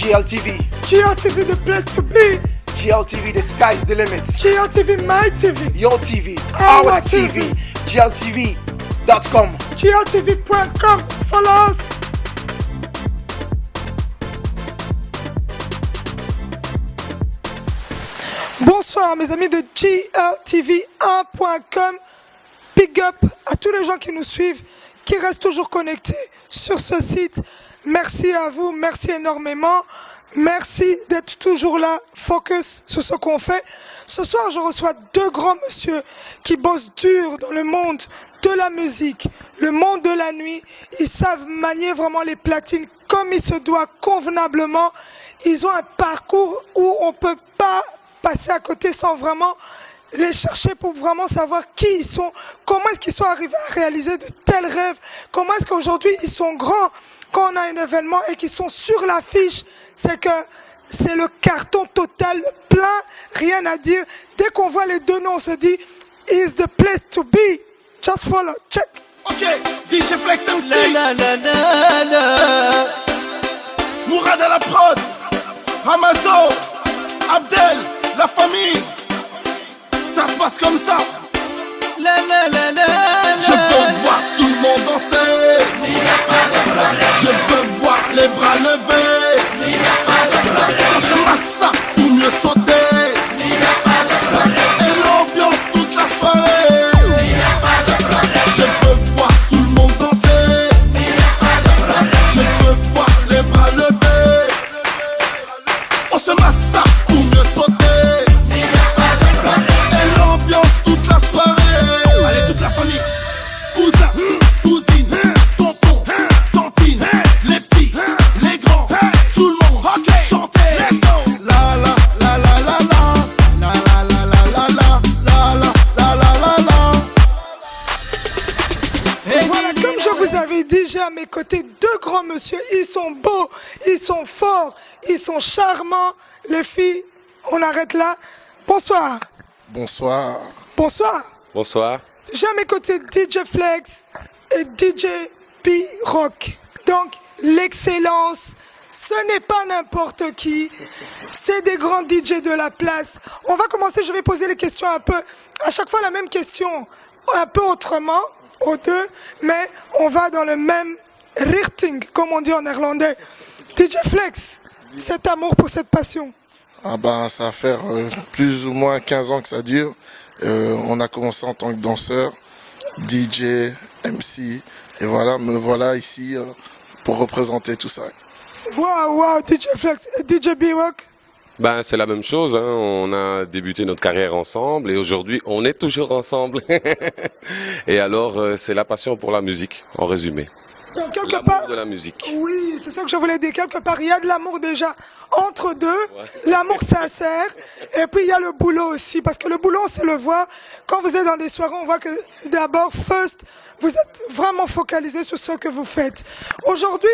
GLTV. GLTV, the place to be. GLTV, the sky's the limit. GLTV, my TV. Your TV, Our our TV. TV. GLTV.com. GLTV.com. Follow us. Bonsoir mes amis de GLTV1.com. Big up à tous les gens qui nous suivent, qui restent toujours connectés sur ce site. Merci à vous, merci énormément. Merci d'être toujours là, focus sur ce qu'on fait. Ce soir, je reçois deux grands messieurs qui bossent dur dans le monde de la musique, le monde de la nuit. Ils savent manier vraiment les platines comme il se doit, convenablement. Ils ont un parcours où on peut pas passer à côté sans vraiment les chercher pour vraiment savoir qui ils sont, comment est-ce qu'ils sont arrivés à réaliser de tels rêves, comment est-ce qu'aujourd'hui ils sont grands quand on a un événement et qu'ils sont sur l'affiche, c'est que c'est le carton total, plein, rien à dire. Dès qu'on voit les deux noms, on se dit, is the place to be. Just follow, check. Ok, DJ Flex MC. La la la la. Mourad à la prod. Ramazo, Abdel, la famille. Ça se passe comme ça. La la la la. Je veux voir tout le monde danser. Je veux voir les bras levés. On se masse pour mieux sauter. Et l'ambiance toute la soirée. Je veux voir tout le monde danser. Je veux voir les bras levés. On se masse pour mieux sauter. Et l'ambiance toute la soirée. Allez toute la famille. Cousin, cousine, tonton, tantine, les petits, les grands, tout le monde, ok, chantez, let's go. La la la la la la, la la la la la la, la la la la la. Voilà, comme je vous avais dit, j'ai à mes côtés deux grands messieurs. Ils sont beaux, ils sont forts, ils sont charmants. Les filles, on arrête là. Bonsoir. Bonsoir. Bonsoir. Bonsoir. J'ai à mes côtés DJ Flex et DJ B-Rock. Donc, l'excellence, ce n'est pas n'importe qui. C'est des grands DJ de la place. On va commencer, je vais poser les questions un peu, à chaque fois la même question, un peu autrement, aux deux, mais on va dans le même richting, comme on dit en néerlandais. DJ Flex, cet amour pour cette passion. Ah ben, ça va faire plus ou moins 15 ans que ça dure. On a commencé en tant que danseur, DJ, MC, et voilà, me voilà ici pour représenter tout ça. Waouh, DJ Flex et DJ B-Rock. Ben, c'est la même chose, hein. On a débuté notre carrière ensemble et aujourd'hui, on est toujours ensemble. Et alors, c'est la passion pour la musique, en résumé. Donc, quelque L'amour part, de la musique. oui, c'est ça que je voulais dire. Quelque part, il y a de l'amour déjà entre deux, l'amour sincère, et puis il y a le boulot aussi, parce que le boulot, on sait le voir. Quand vous êtes dans des soirées, on voit que d'abord, first, vous êtes vraiment focalisé sur ce que vous faites. Aujourd'hui,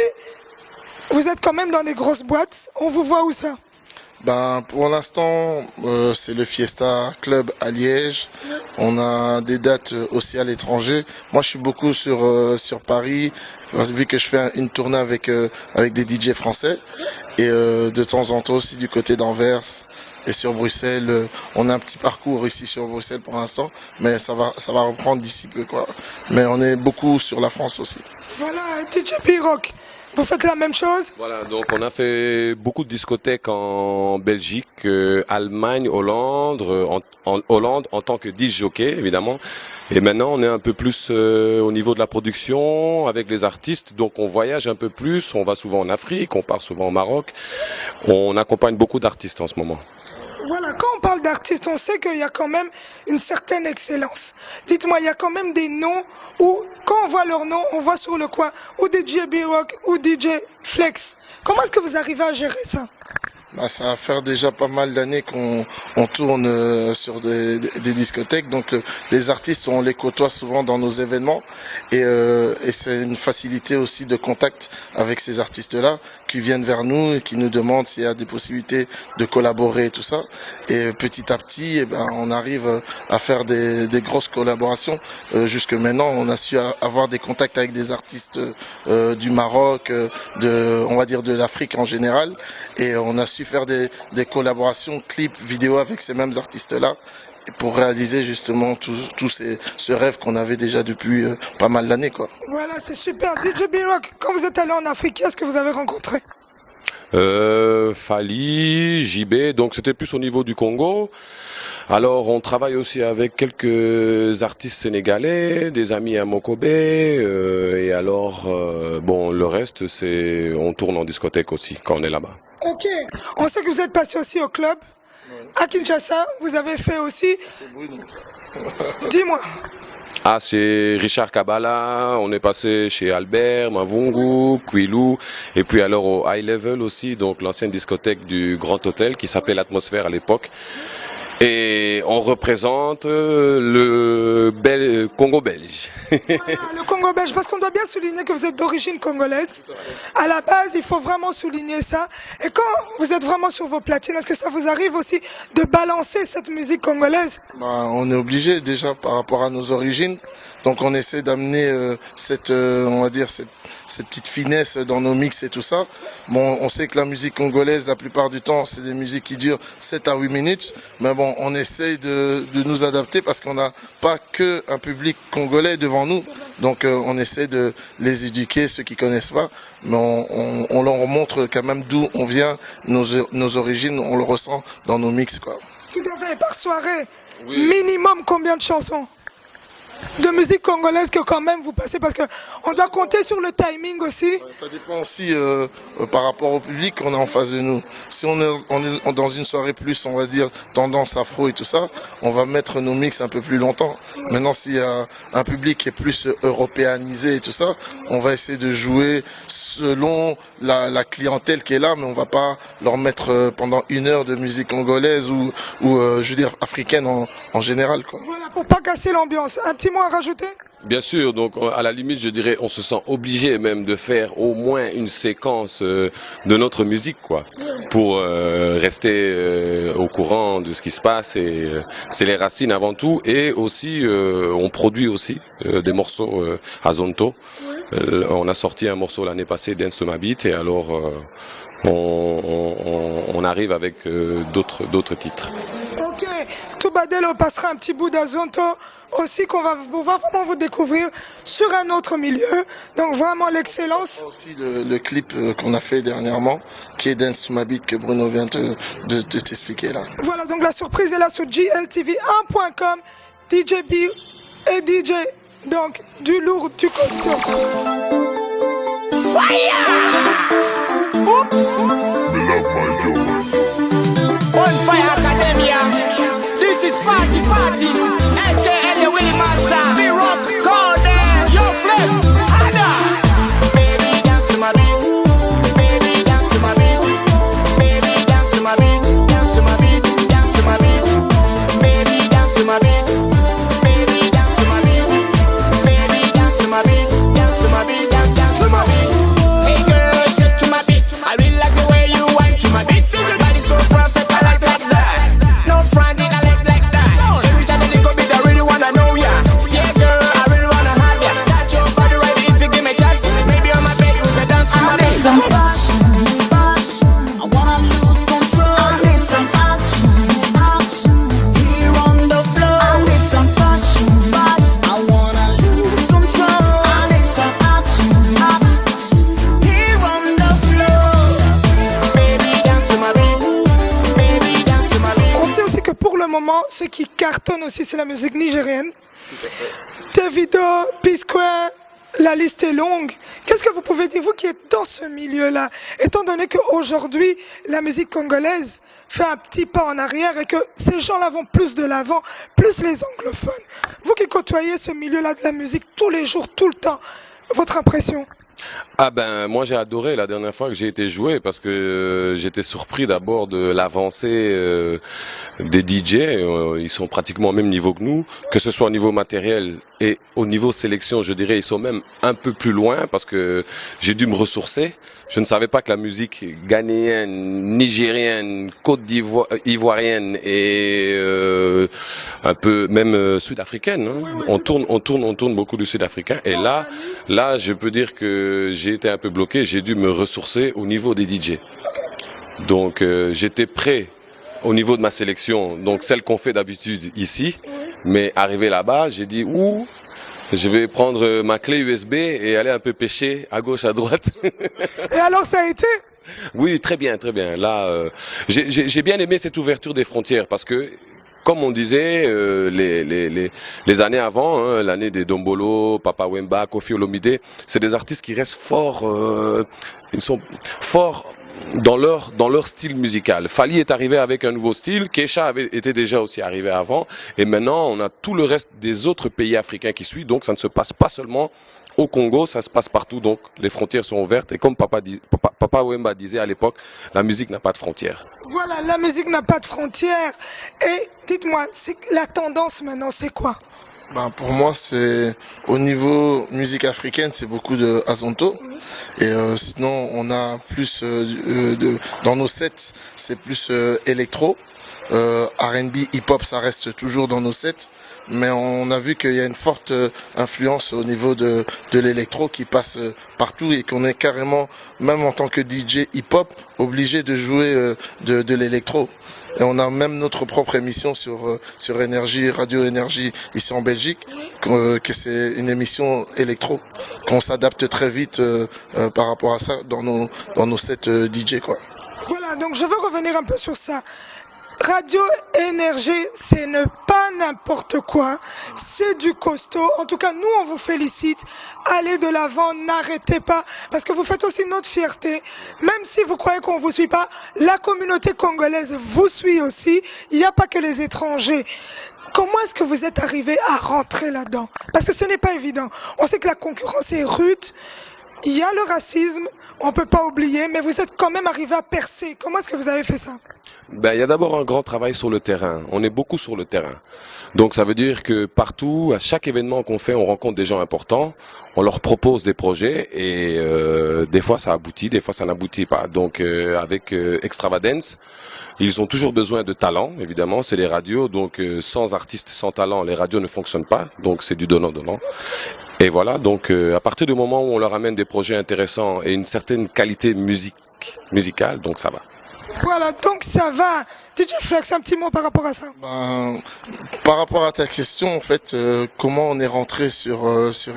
vous êtes quand même dans des grosses boîtes. On vous voit où ça? Ben, pour l'instant, c'est le Fiesta Club à Liège. On a des dates aussi à l'étranger. Moi, je suis beaucoup sur Paris, vu que je fais une tournée avec des DJ français. Et de temps en temps aussi du côté d'Anvers et sur Bruxelles. On a un petit parcours ici sur Bruxelles pour l'instant, mais ça va reprendre d'ici peu, quoi. Mais on est beaucoup sur la France aussi. Voilà, DJ B-Rock, vous faites la même chose? Voilà, donc on a fait beaucoup de discothèques en Belgique, Allemagne, Hollande, en Hollande en tant que disc jockey évidemment. Et maintenant on est un peu plus au niveau de la production avec les artistes, donc on voyage un peu plus, on va souvent en Afrique, on part souvent au Maroc. On accompagne beaucoup d'artistes en ce moment. Voilà, quand on parle d'artistes, on sait qu'il y a quand même une certaine excellence. Dites-moi, il y a quand même des noms où, quand on voit leurs noms, on voit sur le coin, ou DJ B-Rock, ou DJ Flex. Comment est-ce que vous arrivez à gérer ça? Ça va faire déjà pas mal d'années qu'on tourne sur des discothèques, donc les artistes, on les côtoie souvent dans nos événements et c'est une facilité aussi de contact avec ces artistes-là qui viennent vers nous et qui nous demandent s'il y a des possibilités de collaborer et tout ça. Et petit à petit, on arrive à faire des grosses collaborations. Jusque maintenant, on a su avoir des contacts avec des artistes du Maroc, on va dire de l'Afrique en général, et on a su faire des collaborations, clips, vidéos avec ces mêmes artistes-là pour réaliser justement tout ce rêve qu'on avait déjà depuis pas mal d'années, quoi. Voilà, c'est super. DJ B-Rock, quand vous êtes allé en Afrique, qui est-ce que vous avez rencontré? Fali, JB, donc c'était plus au niveau du Congo. Alors on travaille aussi avec quelques artistes sénégalais, des amis à Mokobé, et alors bon, le reste c'est on tourne en discothèque aussi quand on est là-bas. Ok, on sait que vous êtes passé aussi au club. À Kinshasa, vous avez fait aussi... Dis-moi. Ah, c'est Richard Kabala, on est passé chez Albert, Mavungu, Quilou, et puis alors au High Level aussi, donc l'ancienne discothèque du Grand Hôtel qui s'appelait l'Atmosphère à l'époque. Et on représente le Congo belge. Voilà, le Congo belge, parce qu'on doit bien souligner que vous êtes d'origine congolaise. À la base, il faut vraiment souligner ça. Et quand vous êtes vraiment sur vos platines, est-ce que ça vous arrive aussi de balancer cette musique congolaise? On est obligé déjà par rapport à nos origines. Donc on essaie d'amener on va dire cette petite finesse dans nos mix et tout ça. Bon, on sait que la musique congolaise, la plupart du temps, c'est des musiques qui durent 7 à 8 minutes. Mais bon, on essaye de nous adapter parce qu'on n'a pas que un public congolais devant nous. Donc on essaie de les éduquer, ceux qui connaissent pas. Mais on leur montre quand même d'où on vient, nos origines, on le ressent dans nos mix, quoi. Tout à fait, par soirée, oui. Minimum combien de chansons de musique congolaise que quand même vous passez, parce que on doit compter sur le timing aussi. Ça dépend aussi par rapport au public qu'on a en face de nous. Si on est dans une soirée plus, on va dire, tendance afro et tout ça, on va mettre nos mix un peu plus longtemps. Maintenant, s'il y a un public qui est plus européanisé et tout ça, on va essayer de jouer selon la clientèle qui est là, mais on va pas leur mettre pendant 1 heure de musique congolaise ou je veux dire africaine en général, quoi. Voilà, pour pas casser l'ambiance. Un petit mot à rajouter? Bien sûr, donc à la limite, je dirais, on se sent obligé même de faire au moins une séquence de notre musique, quoi, pour rester au courant de ce qui se passe. Et c'est les racines avant tout, et aussi on produit aussi des morceaux à Zonto. On a sorti un morceau l'année passée, Dance to My Beat, et alors on arrive avec d'autres titres. Ok, Toubadel, on passera un petit bout d'Azonto aussi qu'on va pouvoir vraiment vous découvrir sur un autre milieu. Donc vraiment l'excellence. Aussi le clip qu'on a fait dernièrement, qui est Dance to My Beat, que Bruno vient de t'expliquer là. Voilà, donc la surprise est là sur gltv1.com. DJ B et DJ, donc du lourd, du costaud. Fire! Oops! On Fire Academia. This is party. AKA the Willie Master. B-Rock, Corden, Yo Flex, Ada. Baby dance to my beat. Baby dance to my beat. Baby dance to my beat. Dance to my beat. Dance to my beat. Baby dance to my beat. Baby dance to my beat. Baby dance to my beat. Dance to my beat. Dance to my beat. Hey girl, shake to my beat. I really like the way you whine to my beat. Your body so perfect, I like that. No front in a leg like that. Every time they go beat, I really wanna know ya. Yeah girl, I really wanna have ya. Touch your body right if you give me chance. Maybe on my bed we can dance to my beat. Some passion, I wanna lose control. I need some action, here on the floor. I need some passion, I wanna lose control. I need some action, here on the floor. Baby dance to my beat. Baby dance to my beat. On sait aussi que pour le moment, ce qui cartonne aussi, c'est la musique nigérienne. Davido, P-Square, la liste est longue. Qu'est-ce que vous pouvez dire, vous qui êtes dans ce milieu-là, étant donné qu'aujourd'hui, la musique congolaise fait un petit pas en arrière et que ces gens-là vont plus de l'avant, plus les anglophones. Vous qui côtoyez ce milieu-là de la musique tous les jours, tout le temps, votre impression? Ah ben moi j'ai adoré la dernière fois que j'ai été joué parce que j'étais surpris d'abord de l'avancée des DJ. Ils sont pratiquement au même niveau que nous, que ce soit au niveau matériel et au niveau sélection, je dirais ils sont même un peu plus loin parce que j'ai dû me ressourcer. Je ne savais pas que la musique ghanéenne, nigérienne, côte d'Ivoire, ivoirienne et un peu même sud-africaine. Hein. On tourne beaucoup du sud-africain. Et là, je peux dire que j'ai été un peu bloqué. J'ai dû me ressourcer au niveau des DJ. Donc, j'étais prêt au niveau de ma sélection, donc celle qu'on fait d'habitude ici. Mais arrivé là-bas, j'ai dit je vais prendre ma clé USB et aller un peu pêcher à gauche, à droite. Et alors, ça a été? Oui, très bien, très bien. Là, j'ai bien aimé cette ouverture des frontières parce que, comme on disait, les années avant, hein, l'année des Dombolo, Papa Wemba, Koffi Olomide, c'est des artistes qui restent forts. Ils sont forts dans leur style musical. Fally est arrivé avec un nouveau style, Kesha était déjà aussi arrivé avant, et maintenant on a tout le reste des autres pays africains qui suivent, donc ça ne se passe pas seulement au Congo, ça se passe partout, donc les frontières sont ouvertes, et comme Papa Wemba disait à l'époque, la musique n'a pas de frontières. Voilà, la musique n'a pas de frontières. Et dites-moi, la tendance maintenant, c'est quoi? Pour moi, c'est au niveau musique africaine, c'est beaucoup de Azonto. Et sinon, on a plus dans nos sets, c'est plus électro. R&B, hip-hop, ça reste toujours dans nos sets, mais on a vu qu'il y a une forte influence au niveau de l'électro qui passe partout et qu'on est carrément, même en tant que DJ hip-hop, obligé de jouer de l'électro. Et on a même notre propre émission sur Énergie, Radio Énergie, ici en Belgique, que c'est une émission électro, qu'on s'adapte très vite par rapport à ça dans nos sets DJ, quoi. Voilà, donc je veux revenir un peu sur ça. Radio Énergie, c'est ne pas n'importe quoi, c'est du costaud. En tout cas, nous, on vous félicite. Allez de l'avant, n'arrêtez pas, parce que vous faites aussi notre fierté. Même si vous croyez qu'on vous suit pas, la communauté congolaise vous suit aussi. Il n'y a pas que les étrangers. Comment est-ce que vous êtes arrivé à rentrer là-dedans? Parce que ce n'est pas évident. On sait que la concurrence est rude. Il y a le racisme, on peut pas oublier, mais vous êtes quand même arrivé à percer. Comment est-ce que vous avez fait ça? Il y a d'abord un grand travail sur le terrain. On est beaucoup sur le terrain. Donc ça veut dire que partout, à chaque événement qu'on fait, on rencontre des gens importants, on leur propose des projets et des fois ça aboutit, des fois ça n'aboutit pas. Donc avec Extravadance, ils ont toujours besoin de talent, évidemment, c'est les radios. Donc sans artistes, sans talent, les radios ne fonctionnent pas. Donc c'est du donnant-donnant. Et voilà, donc à partir du moment où on leur amène des projets intéressants et une certaine qualité musicale, donc ça va. Voilà, donc ça va. DJ Flex, un petit mot par rapport à ça. Par rapport à ta question, en fait, comment on est rentré sur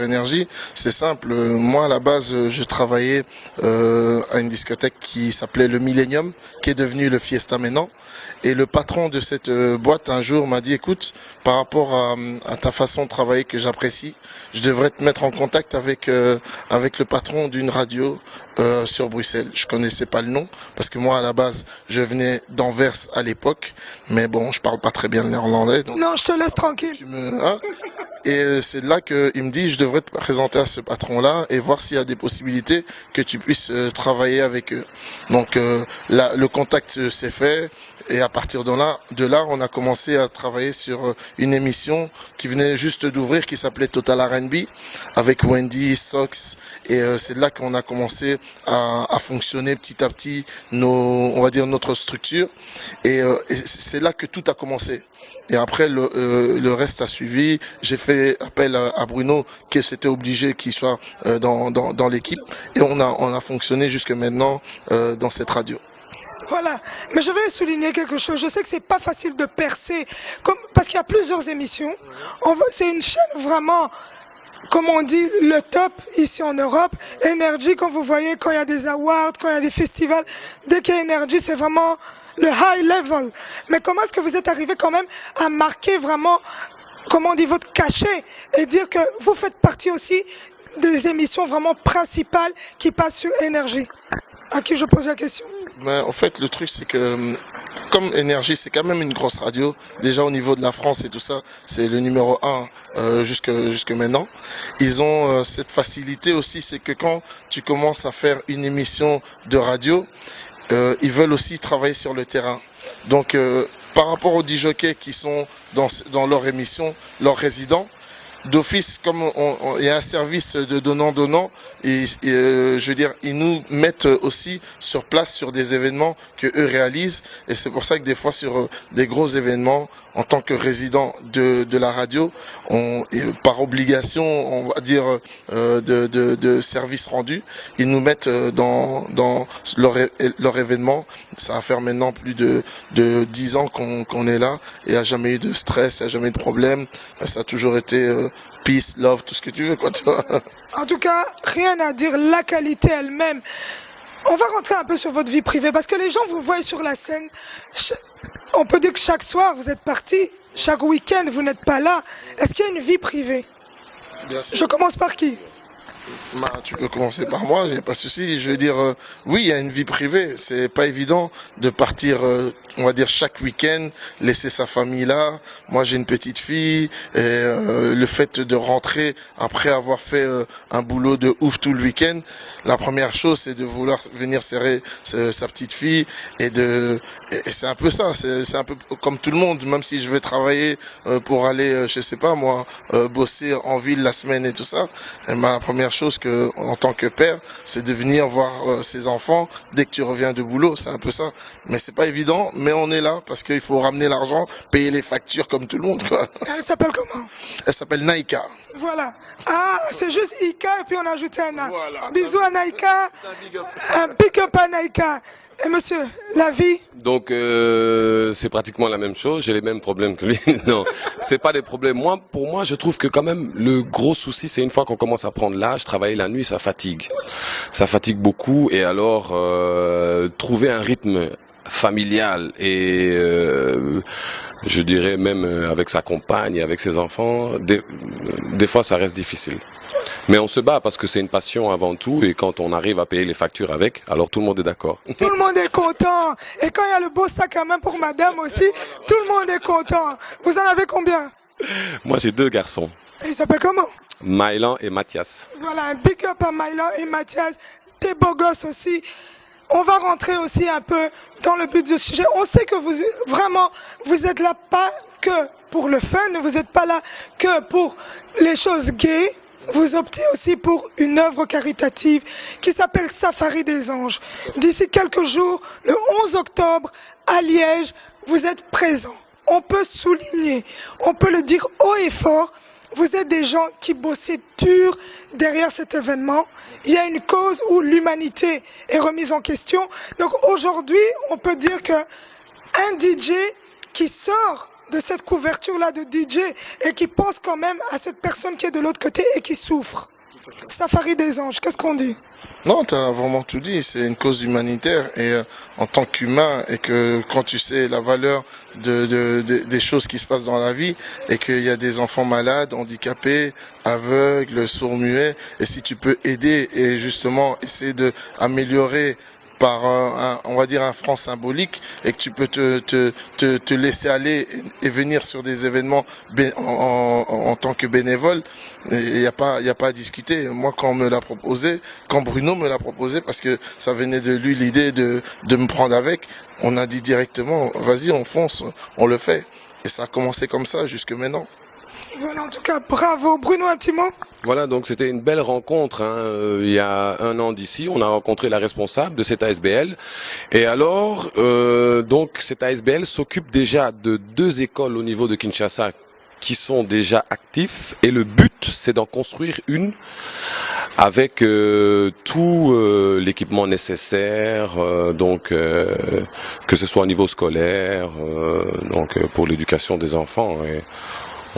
Énergie, c'est simple. Moi, à la base, je travaillais à une discothèque qui s'appelait le Millennium, qui est devenue le Fiesta maintenant. Et le patron de cette boîte, un jour, m'a dit, écoute, par rapport à ta façon de travailler que j'apprécie, je devrais te mettre en contact avec le patron d'une radio sur Bruxelles. Je connaissais pas le nom, parce que moi, à la base, je venais d'Anvers à l'époque, mais bon, je parle pas très bien le néerlandais. Donc, non, je te laisse tranquille. Et c'est là qu'il me dit, je devrais te présenter à ce patron-là et voir s'il y a des possibilités que tu puisses travailler avec eux. Donc là, le contact s'est fait. Et à partir de là, on a commencé à travailler sur une émission qui venait juste d'ouvrir, qui s'appelait Total R&B, avec Wendy, Sox. Et c'est là qu'on a commencé à fonctionner petit à petit on va dire notre structure. Et c'est là que tout a commencé. Et après, le reste a suivi. J'ai fait appel à Bruno, que c'était obligé qu'il soit dans l'équipe. Et on a fonctionné jusque maintenant dans cette radio. Voilà, mais je vais souligner quelque chose. Je sais que c'est pas facile de percer, parce qu'il y a plusieurs émissions. C'est une chaîne vraiment, comme on dit, le top ici en Europe. Énergie, quand vous voyez, quand il y a des awards, quand il y a des festivals, dès qu'il y a Énergie, c'est vraiment le high level. Mais comment est-ce que vous êtes arrivé quand même à marquer vraiment, comment on dit, votre cachet et dire que vous faites partie aussi des émissions vraiment principales qui passent sur Énergie? À qui je pose la question? En fait, le truc, c'est que comme Énergie, c'est quand même une grosse radio. Déjà au niveau de la France et tout ça, c'est le numéro 1 jusque maintenant. Ils ont cette facilité aussi, c'est que quand tu commences à faire une émission de radio, ils veulent aussi travailler sur le terrain. Donc par rapport aux disjockeys qui sont dans leur émission, leurs résidents, d'office, comme il y a un service de donnant-donnant, et je veux dire, ils nous mettent aussi sur place sur des événements que eux réalisent, et c'est pour ça que des fois sur des gros événements, en tant que résident de la radio, par obligation, on va dire de service rendu, ils nous mettent dans leur événement. Ça va faire maintenant plus de 10 ans qu'on est là, et il n'y a jamais eu de stress, il n'y a jamais eu de problème. Ça a toujours été peace, love, tout ce que tu veux, quoi, tu vois. En tout cas, rien à dire, la qualité elle-même. On va rentrer un peu sur votre vie privée, parce que les gens vous voient sur la scène. On peut dire que chaque soir, vous êtes parti. Chaque week-end, vous n'êtes pas là. Est-ce qu'il y a une vie privée? Bien sûr. Je commence par qui? Tu peux commencer par moi, il n'y a pas de souci. Je veux dire, oui, il y a une vie privée. C'est pas évident de partir, on va dire, chaque week-end, laisser sa famille là. Moi, j'ai une petite fille, et le fait de rentrer après avoir fait un boulot de ouf tout le week-end, la première chose, c'est de vouloir venir serrer sa petite fille, et c'est un peu ça. C'est un peu comme tout le monde. Même si je vais travailler pour aller, je sais pas moi, bosser en ville la semaine et tout ça, la première chose que, en tant que père, c'est de venir voir ses enfants dès que tu reviens de boulot. C'est un peu ça. Mais c'est pas évident, mais on est là parce qu'il faut ramener l'argent, payer les factures comme tout le monde, quoi. Elle s'appelle comment? Elle s'appelle Naïka. Voilà. Ah, c'est juste Ika et puis on a ajouté un A. Voilà. Bisous à Naïka. Un big up à Naïka. Et monsieur, la vie? Donc c'est pratiquement la même chose, j'ai les mêmes problèmes que lui. Non, c'est pas des problèmes. Pour moi, je trouve que quand même le gros souci, c'est une fois qu'on commence à prendre l'âge, travailler la nuit, ça fatigue. Ça fatigue beaucoup, et alors trouver un rythme familial et je dirais même avec sa compagne et avec ses enfants, des fois ça reste difficile. Mais on se bat parce que c'est une passion avant tout, et quand on arrive à payer les factures avec, alors tout le monde est d'accord. Tout le monde est content. Et quand il y a le beau sac à main pour madame aussi, tout le monde est content. Vous en avez combien? Moi j'ai 2 garçons, Et ils s'appellent comment? Mylan et Mathias. Voilà, un big up à Mylan et Mathias. Des beaux gosses aussi. On va rentrer aussi un peu dans le but du sujet. On sait que vous êtes là pas que pour le fun, vous n'êtes pas là que pour les choses gays. Vous optez aussi pour une œuvre caritative qui s'appelle Safari des Anges. D'ici quelques jours, le 11 octobre, à Liège, vous êtes présents. On peut souligner, on peut le dire haut et fort, vous êtes des gens qui bossaient dur derrière cet événement. Il y a une cause où l'humanité est remise en question. Donc aujourd'hui, on peut dire que un DJ qui sort de cette couverture-là de DJ et qui pense quand même à cette personne qui est de l'autre côté et qui souffre. Safari des Anges, qu'est-ce qu'on dit? Non, t'as vraiment tout dit. C'est une cause humanitaire, et en tant qu'humain, et que quand tu sais la valeur des choses qui se passent dans la vie, et qu'il y a des enfants malades, handicapés, aveugles, sourds-muets, et si tu peux aider et justement essayer de améliorer par on va dire un franc symbolique, et que tu peux te laisser aller et venir sur des événements en tant que bénévole, il y a pas à discuter. Moi, quand Bruno me l'a proposé, parce que ça venait de lui l'idée de me prendre avec, on a dit directement, vas-y, on fonce, on le fait, et ça a commencé comme ça jusque maintenant. Voilà, en tout cas, bravo. Bruno, un petit mot? Voilà, donc c'était une belle rencontre. Il y a 1 an d'ici, on a rencontré la responsable de cette ASBL. Et alors, donc cette ASBL s'occupe déjà de 2 écoles au niveau de Kinshasa qui sont déjà actifs. Et le but, c'est d'en construire une avec tout l'équipement nécessaire, donc que ce soit au niveau scolaire, donc pour l'éducation des enfants. Et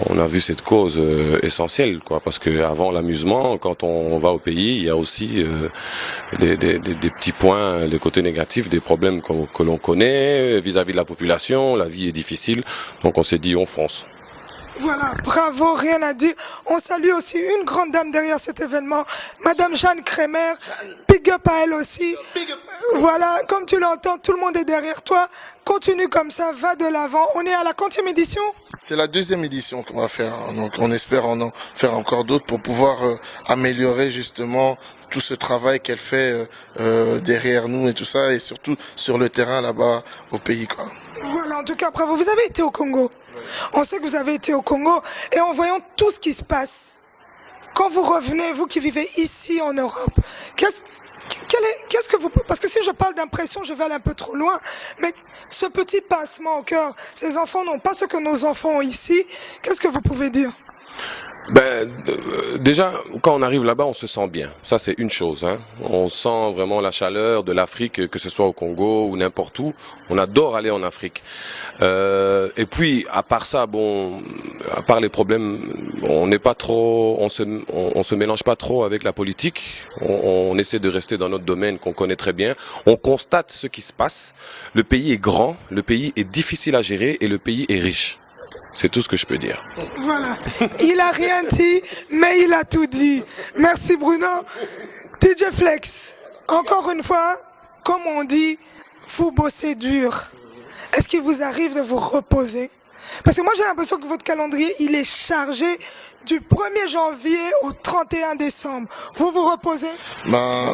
on a vu cette cause essentielle, quoi, parce que avant l'amusement, quand on va au pays, il y a aussi des petits points, des côtés négatifs, des problèmes que l'on connaît vis-à-vis de la population. La vie est difficile, donc on s'est dit on fonce. Voilà, bravo, rien à dire. On salue aussi une grande dame derrière cet événement, Madame Jeanne Kremer. Big up à elle aussi. Voilà, comme tu l'entends, tout le monde est derrière toi. Continue comme ça, va de l'avant. On est à la quantième édition? C'est la 2e édition qu'on va faire, donc on espère en faire encore d'autres pour pouvoir améliorer justement tout ce travail qu'elle fait derrière nous et tout ça, et surtout sur le terrain là-bas au pays, quoi. Voilà, en tout cas, bravo. Vous avez été au Congo. On sait que vous avez été au Congo et en voyant tout ce qui se passe, quand vous revenez, vous qui vivez ici en Europe, qu'est-ce que vous... Parce que si je parle d'impression, je vais aller un peu trop loin, mais ce petit pincement au cœur, ces enfants n'ont pas ce que nos enfants ont ici. Qu'est-ce que vous pouvez dire? Déjà, quand on arrive là-bas, on se sent bien. Ça, c'est une chose, hein. On sent vraiment la chaleur de l'Afrique, que ce soit au Congo ou n'importe où. On adore aller en Afrique. Et puis, à part ça, bon, à part les problèmes, on n'est pas trop, on se mélange pas trop avec la politique. On essaie de rester dans notre domaine qu'on connaît très bien. On constate ce qui se passe. Le pays est grand, le pays est difficile à gérer et le pays est riche. C'est tout ce que je peux dire. Voilà. Il a rien dit, mais il a tout dit. Merci Bruno. DJ Flex, encore une fois, comme on dit, vous bossez dur. Est-ce qu'il vous arrive de vous reposer? Parce que moi j'ai l'impression que votre calendrier, il est chargé du 1er janvier au 31 décembre. Vous vous reposez?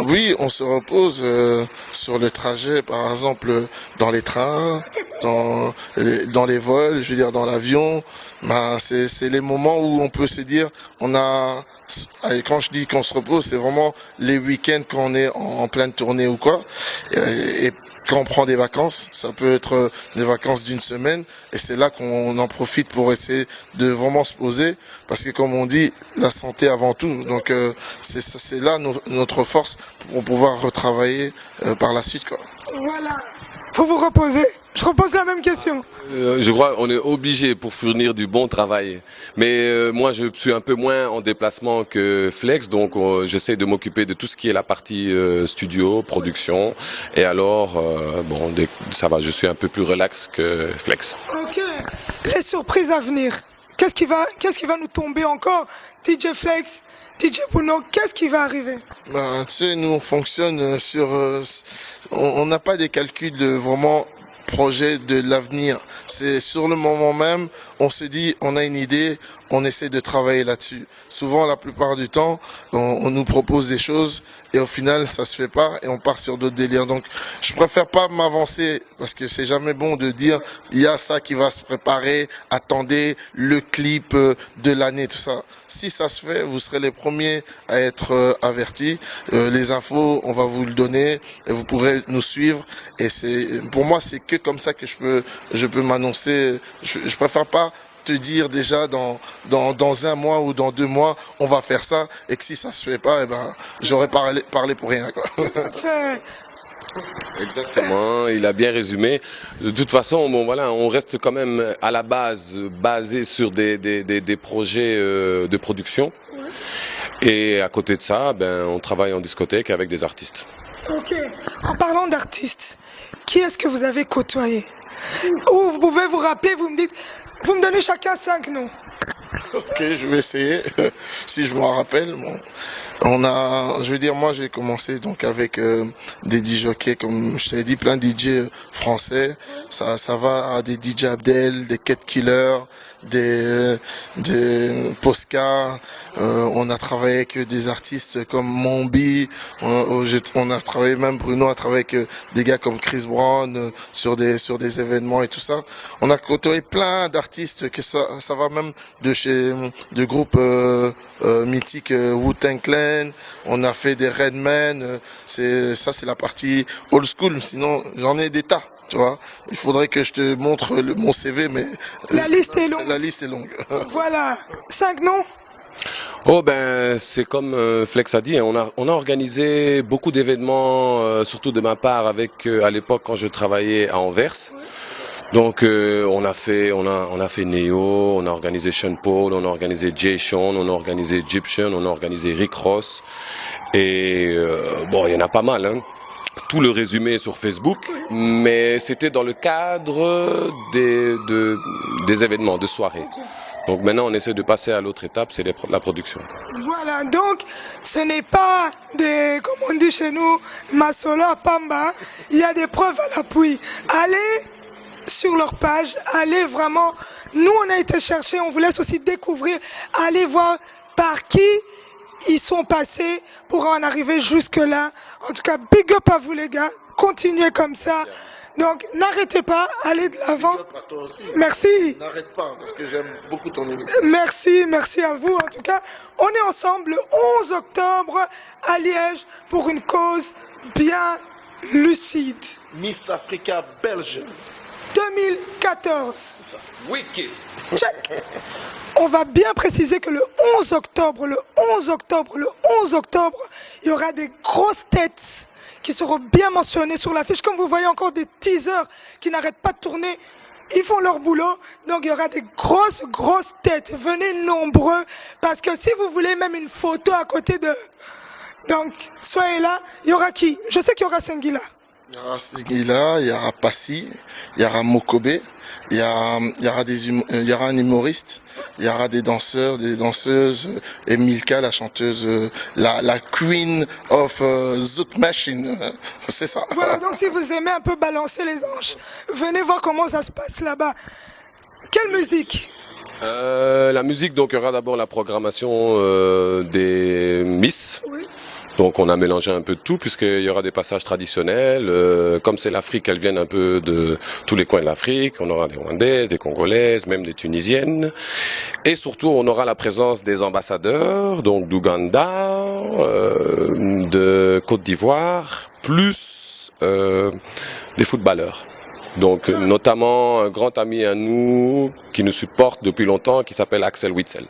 Oui, on se repose sur le trajet, par exemple dans les trains, dans les vols, je veux dire dans l'avion. C'est les moments où on peut se dire, et quand je dis qu'on se repose, c'est vraiment les week-ends quand on est en pleine tournée ou quoi. Et quand on prend des vacances, ça peut être des vacances d'une semaine, et c'est là qu'on en profite pour essayer de vraiment se poser, parce que comme on dit, la santé avant tout. Donc c'est là notre force pour pouvoir retravailler par la suite, quoi. Voilà. Faut vous reposer. Je repose la même question. Je crois qu'on est obligé pour fournir du bon travail. Mais moi, je suis un peu moins en déplacement que Flex, donc j'essaie de m'occuper de tout ce qui est la partie studio, production. Et alors, ça va, je suis un peu plus relax que Flex. Ok. Les surprises à venir. Qu'est-ce qui va nous tomber encore? DJ Flex, DJ Bruno, qu'est-ce qui va arriver? Tu sais, nous on fonctionne sur... on n'a pas des calculs de vraiment projet de l'avenir. C'est sur le moment même, on se dit, on a une idée, on essaie de travailler là-dessus. Souvent, la plupart du temps, on nous propose des choses et au final, ça se fait pas et on part sur d'autres délires. Donc, je préfère pas m'avancer parce que c'est jamais bon de dire, il y a ça qui va se préparer, attendez le clip de l'année, tout ça. Si ça se fait, vous serez les premiers à être avertis. Les infos, on va vous le donner et vous pourrez nous suivre. Et pour moi, c'est que comme ça que je peux m'annoncer. Je préfère pas te dire déjà dans un mois ou dans 2 mois on va faire ça, et que si ça se fait pas, j'aurais parlé pour rien, quoi. Exactement, il a bien résumé. De toute façon, on reste quand même à la base basé sur des projets de production. Et à côté de ça, on travaille en discothèque avec des artistes. Ok. En parlant d'artistes, qui est-ce que vous avez côtoyé? Ou vous pouvez vous rappeler, vous me donnez chacun 5 noms. Ok, je vais essayer. Si je m'en rappelle, je veux dire, moi j'ai commencé donc avec des DJ, comme je t'ai dit, plein de DJ français. Ça va à des DJ Abdel, des Cat Killer, des Posca. On a travaillé avec des artistes comme Mombi. On a travaillé, même Bruno a travaillé avec des gars comme Chris Brown sur des événements et tout ça. On a côtoyé plein d'artistes, que ça va même de groupes mythiques, Wu-Tang Clan. On a fait des Redman. C'est la partie old school. Sinon, j'en ai des tas. Tu vois, il faudrait que je te montre mon CV, mais la liste est longue. La liste est longue. Voilà, 5 noms. Oh c'est comme Flex a dit, hein, on a organisé beaucoup d'événements, surtout de ma part avec à l'époque quand je travaillais à Anvers. Donc on a fait Neo, on a organisé Sean Paul, on a organisé Jay Sean, on a organisé Egyptian, on a organisé Rick Ross, et il y en a pas mal, hein. Tout le résumé est sur Facebook, mais c'était dans le cadre des événements, de soirées. Donc maintenant, on essaie de passer à l'autre étape, c'est la production. Voilà, donc ce n'est pas des, comme on dit chez nous, masolo à pamba, il y a des preuves à l'appui. Allez sur leur page, allez vraiment, nous on a été chercher, on vous laisse aussi découvrir, allez voir par qui ils sont passés pour en arriver jusque là. En tout cas, big up à vous les gars, continuez comme ça. Donc n'arrêtez pas, allez de l'avant. Big up à toi aussi. Merci. N'arrête pas, parce que j'aime beaucoup ton émission. Merci à vous. En tout cas, on est ensemble le 11 octobre à Liège pour une cause bien lucide. Miss Africa Belge. 2014. Wicked. Check. On va bien préciser que le 11 octobre, il y aura des grosses têtes qui seront bien mentionnées sur l'affiche. Comme vous voyez encore des teasers qui n'arrêtent pas de tourner. Ils font leur boulot, donc il y aura des grosses têtes. Venez nombreux, parce que si vous voulez même une photo à côté de... Donc, soyez là. Il y aura qui? Je sais qu'il y aura Sengila. Il y aura Seguila, il y aura Passy, il y aura Mokobe, il y aura un humoriste, il y aura des danseurs, des danseuses, et Milka, la chanteuse, la queen of Zouk Machine, c'est ça. Voilà, donc si vous aimez un peu balancer les hanches, venez voir comment ça se passe là-bas. Quelle musique? La musique, donc il y aura d'abord la programmation des Miss. Oui. Donc on a mélangé un peu de tout puisqu'il y aura des passages traditionnels. Comme c'est l'Afrique, elles viennent un peu de tous les coins de l'Afrique. On aura des Rwandaises, des Congolaises, même des Tunisiennes. Et surtout, on aura la présence des ambassadeurs, donc d'Ouganda, de Côte d'Ivoire, plus des footballeurs. Donc notamment un grand ami à nous qui nous supporte depuis longtemps, qui s'appelle Axel Witzel,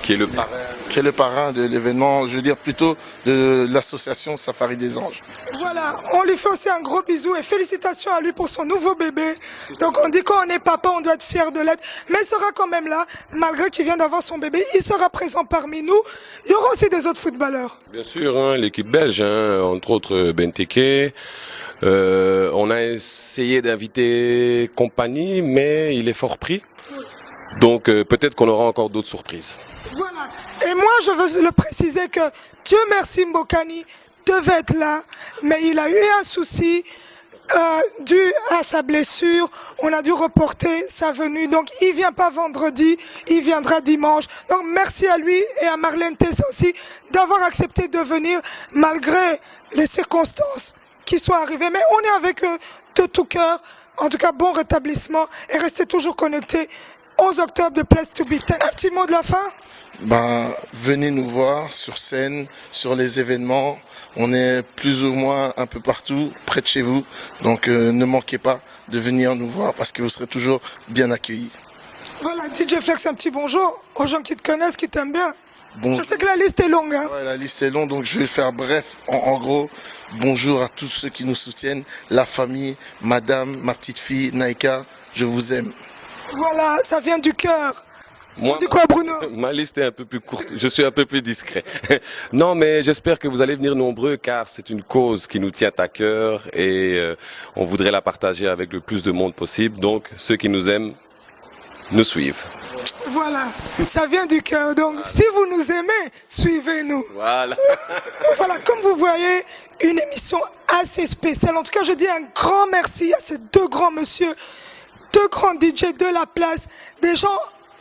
qui est le parrain De l'événement, je veux dire plutôt de l'association Safari des Anges. Voilà, on lui fait aussi un gros bisou et félicitations à lui pour son nouveau bébé. Donc on dit quand on est papa, on doit être fier de l'être. Mais il sera quand même là, malgré qu'il vient d'avoir son bébé, il sera présent parmi nous. Il y aura aussi des autres footballeurs. Bien sûr, hein, l'équipe belge, hein, entre autres Benteke. On a essayé d'inviter Compagnie, mais il est fort pris. Donc peut-être qu'on aura encore d'autres surprises. Voilà. Et moi, je veux le préciser que Dieu merci, Mbokani devait être là, mais il a eu un souci dû à sa blessure. On a dû reporter sa venue. Donc, il vient pas vendredi, il viendra dimanche. Donc, merci à lui et à Marlène Tessa aussi d'avoir accepté de venir malgré les circonstances qui sont arrivées. Mais on est avec eux de tout cœur. En tout cas, bon rétablissement et restez toujours connectés. 11 octobre de Place to Be. Un petit mot de la fin? Venez nous voir sur scène, sur les événements. On est plus ou moins un peu partout, près de chez vous. Donc ne manquez pas de venir nous voir parce que vous serez toujours bien accueillis. Voilà, DJ Flex, un petit bonjour aux gens qui te connaissent, qui t'aiment bien. Bon. Je sais que la liste est longue. Hein. Ouais, la liste est longue, donc je vais faire bref. En gros, bonjour à tous ceux qui nous soutiennent, la famille, madame, ma petite fille, Naïka, je vous aime. Voilà, ça vient du cœur. Moi, On dit quoi, Bruno? Ma liste est un peu plus courte, je suis un peu plus discret. Non, mais j'espère que vous allez venir nombreux car c'est une cause qui nous tient à cœur et on voudrait la partager avec le plus de monde possible. Donc, ceux qui nous aiment, nous suivent. Voilà, ça vient du cœur. Donc, si vous nous aimez, suivez-nous. Voilà. Voilà, comme vous voyez, une émission assez spéciale. En tout cas, je dis un grand merci à ces deux grands messieurs, deux grands DJ de la place, des gens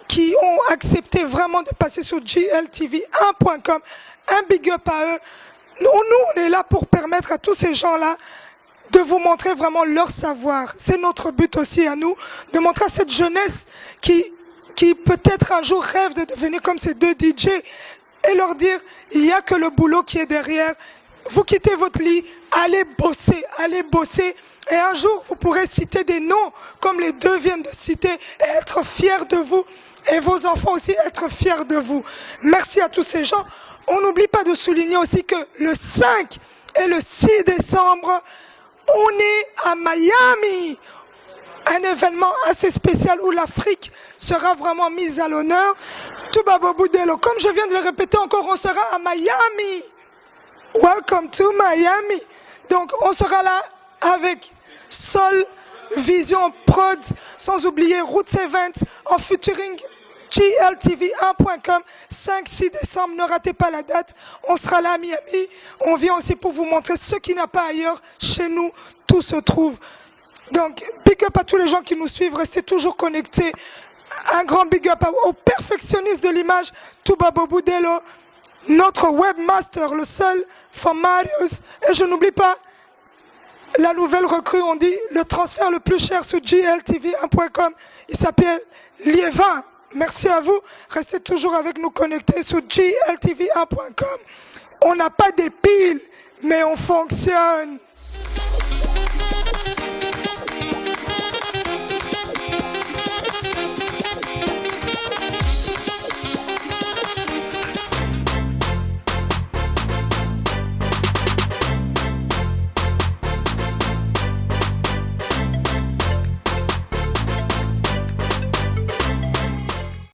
qui ont accepté vraiment de passer sur GLTV1.com. Un big up à eux. Nous, on est là pour permettre à tous ces gens-là de vous montrer vraiment leur savoir. C'est notre but aussi à nous, de montrer à cette jeunesse qui peut-être un jour rêve de devenir comme ces deux DJ et leur dire, il n'y a que le boulot qui est derrière. Vous quittez votre lit, allez bosser. Et un jour, vous pourrez citer des noms comme les deux viennent de citer et être fiers de vous. Et vos enfants aussi être fiers de vous. Merci à tous ces gens. On n'oublie pas de souligner aussi que le 5 et le 6 décembre, on est à Miami. Un événement assez spécial où l'Afrique sera vraiment mise à l'honneur. Tubabo Boudelo, comme je viens de le répéter encore, on sera à Miami. Welcome to Miami. Donc on sera là avec Sol Vision Prod, sans oublier Roots Event en featuring GLTV1.com, 5-6 décembre, ne ratez pas la date. On sera là à Miami. On vient aussi pour vous montrer ce qu'il n'y a pas ailleurs. Chez nous, tout se trouve. Donc, big up à tous les gens qui nous suivent. Restez toujours connectés. Un grand big up aux perfectionnistes de l'image, Touba Boboudelo, notre webmaster, le seul, from Marius. Et je n'oublie pas la nouvelle recrue, on dit le transfert le plus cher sur GLTV1.com. Il s'appelle Liévin. Merci à vous. Restez toujours avec nous connectés sur GLTV1.com. On n'a pas des piles, mais on fonctionne.